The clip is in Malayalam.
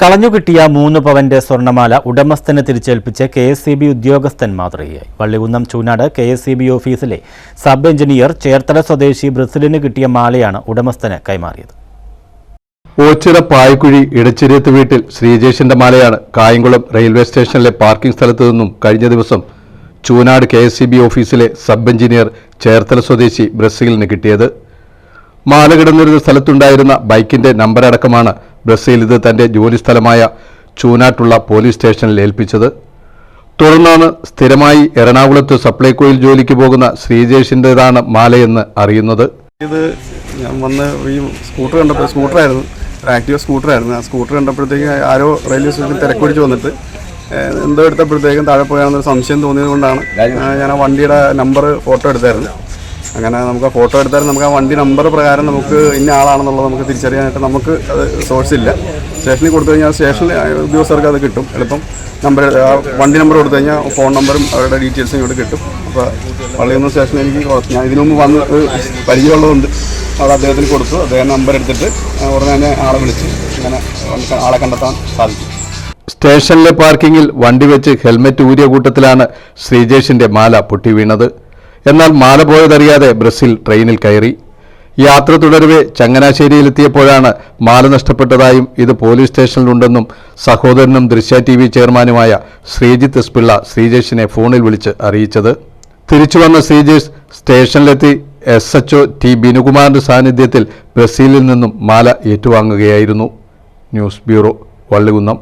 കളഞ്ഞുകിട്ടിയ 3 പവന്റെ സ്വർണ്ണമാല ഉടമസ്ഥന് തിരിച്ചേൽപ്പിച്ച് KSEB ഉദ്യോഗസ്ഥൻ മാതൃകയായി. വള്ളികുന്നം ചൂനാട് KSEB ഓഫീസിലെ സബ് എഞ്ചിനീയർ ചേർത്തല സ്വദേശി ബ്രസിലിന് കിട്ടിയ മാലയാണ് ഉടമസ്ഥന് കൈമാറിയത്. ഓച്ചിറ പായക്കുഴി ഇടച്ചിരിയത്ത് വീട്ടിൽ ശ്രീജേഷിന്റെ മാലയാണ് കായംകുളം റെയിൽവേ സ്റ്റേഷനിലെ പാർക്കിംഗ് സ്ഥലത്തു നിന്നും കഴിഞ്ഞ ദിവസം ചൂനാട് KSEB ഓഫീസിലെ സബ് എഞ്ചിനീയർ ചേർത്തല സ്വദേശി ബ്രസീലിന് കിട്ടിയത്. മാല കിടന്നിരുന്ന സ്ഥലത്തുണ്ടായിരുന്ന ബൈക്കിന്റെ നമ്പറടക്കമാണ് ബ്രസീൽ ഇത് തന്റെ ജോലിസ്ഥലമായ ചൂനാട്ടുള്ള പോലീസ് സ്റ്റേഷനിൽ ഏൽപ്പിച്ചത്. തുടർന്നാണ് സ്ഥിരമായി എറണാകുളത്ത് സപ്ലൈകോയിൽ ജോലിക്ക് പോകുന്ന ശ്രീജേഷിൻ്റെതാണ് മാലയെന്ന് അറിയുന്നത്. ഇത് ഞാൻ വന്ന് ഈ സ്കൂട്ടർ കണ്ടപ്പോൾ സ്കൂട്ടറായിരുന്നു, ഒരു ആക്റ്റീവ സ്കൂട്ടറായിരുന്നു. ആ സ്കൂട്ടർ കണ്ടപ്പോഴത്തേക്കും ആരോ റെയിൽവേ സ്റ്റേഷനിൽ തിരക്കുപിടിച്ച് വന്നിട്ട് എന്തോ എടുത്തപ്പോഴത്തേക്കും താഴെ പോയാണെന്നൊരു സംശയം തോന്നിയത് കൊണ്ടാണ് ഞാൻ ആ വണ്ടിയുടെ നമ്പർ ഫോട്ടോ എടുത്തായിരുന്നു. അങ്ങനെ നമുക്ക് ആ ഫോട്ടോ എടുത്താലും നമുക്ക് ആ വണ്ടി നമ്പർ പ്രകാരം നമുക്ക് ഇന്ന ആളാണെന്നുള്ളത് നമുക്ക് തിരിച്ചറിയാനായിട്ട് നമുക്ക് അത് സോഴ്സ് ഇല്ല. സ്റ്റേഷനിൽ കൊടുത്തു കഴിഞ്ഞാൽ സ്റ്റേഷനിൽ ഉദ്യോഗസ്ഥർക്ക് അത് കിട്ടും എളുപ്പം. ആ വണ്ടി നമ്പർ കൊടുത്തു കഴിഞ്ഞാൽ ഫോൺ നമ്പറും അവരുടെ ഡീറ്റെയിൽസും ഇങ്ങോട്ട് കിട്ടും. അപ്പോൾ വള്ളികുന്നം സ്റ്റേഷനിൽ എനിക്ക് ഞാൻ ഇതിനു മുമ്പ് വന്ന് പരിചയമുള്ളതുകൊണ്ട് അത് അദ്ദേഹത്തിന് കൊടുത്തു. അദ്ദേഹം നമ്പർ എടുത്തിട്ട് ഉടനെ തന്നെ ആളെ വിളിച്ച് അങ്ങനെ ആളെ കണ്ടെത്താൻ സാധിക്കും. സ്റ്റേഷനിലെ പാർക്കിങ്ങിൽ വണ്ടി വെച്ച് ഹെൽമെറ്റ് ഊരിയ കൂട്ടത്തിലാണ് ശ്രീജേഷിന്റെ മാല പൊട്ടി വീണത്. എന്നാൽ മാല പോയതറിയാതെ ബ്രസീൽ ട്രെയിനിൽ കയറി. യാത്ര തുടരവെ ചങ്ങനാശ്ശേരിയിലെത്തിയപ്പോഴാണ് മാല നഷ്ടപ്പെട്ടതായും ഇത് പോലീസ് സ്റ്റേഷനിലുണ്ടെന്നും സഹോദരനും ദൃശ്യ TV ചെയർമാനുമായ ശ്രീജിത്ത് എസ് പിള്ള ശ്രീജേഷിനെ ഫോണിൽ വിളിച്ച് അറിയിച്ചത്. തിരിച്ചു വന്ന ശ്രീജേഷ് സ്റ്റേഷനിലെത്തി SHO T ബിനുകുമാറിന്റെ സാന്നിധ്യത്തിൽ ബ്രസീലിൽ നിന്നും മാല ഏറ്റുവാങ്ങുകയായിരുന്നു. News bureau, Vallikunnam.